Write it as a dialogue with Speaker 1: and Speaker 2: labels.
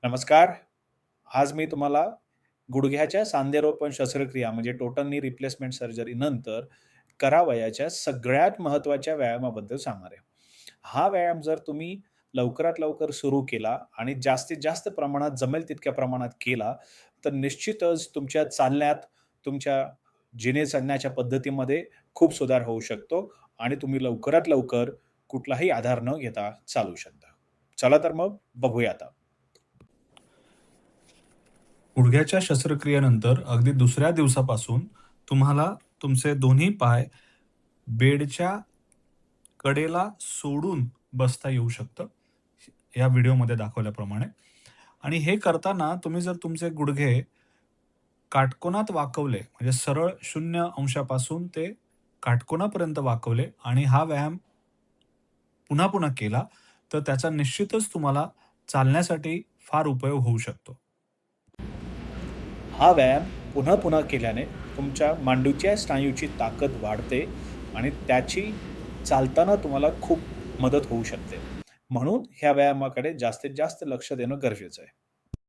Speaker 1: नमस्कार. आज मी तुम्हाला गुडघ्याच्या सांधेरोपण शस्त्रक्रिया म्हणजे टोटल नी रिप्लेसमेंट सर्जरी नंतर करावयाच्या सगळ्यात महत्त्वाच्या व्यायामाबद्दल सांगणार आहे. हा व्यायाम जर तुम्ही लवकरात लवकर सुरू केला आणि जास्तीत जास्त प्रमाणात जमेल तितक्या प्रमाणात केला, तर निश्चितच तुमच्या चालण्यात, तुमच्या जिने चढण्याच्या पद्धतीमध्ये खूप सुधार होऊ शकतो आणि तुम्ही लवकरात लवकर कुठलाही आधार न घेता चालू शकता. चला तर मग बघूया आता.
Speaker 2: गुडघ्याच्या शस्त्रक्रियेनंतर अगदी दुसऱ्या दिवसापासून तुम्हाला तुमचे दोन्ही पाय बेडच्या कडेला सोडून बसता येऊ शकतं, या व्हिडिओमध्ये दाखवल्याप्रमाणे. आणि हे करताना तुम्ही जर तुमचे गुडघे काटकोनात वाकवले, म्हणजे सरळ 0 अंशापासून ते काटकोनापर्यंत वाकवले आणि हा व्यायाम पुन्हा-पुन्हा केला, तर त्याचा निश्चितच तुम्हाला चालण्यासाठी फार उपयोग होऊ शकतो.
Speaker 1: हा व्यायाम पुन्हा-पुन्हा केल्याने तुमच्या मांडीच्या स्नायूची ताकद वाढते आणि त्याची चालताना तुम्हाला खूप मदत होऊ शकते. म्हणून ह्या व्यायामाकडे जास्तीत जास्त लक्ष देणं गरजेचं आहे.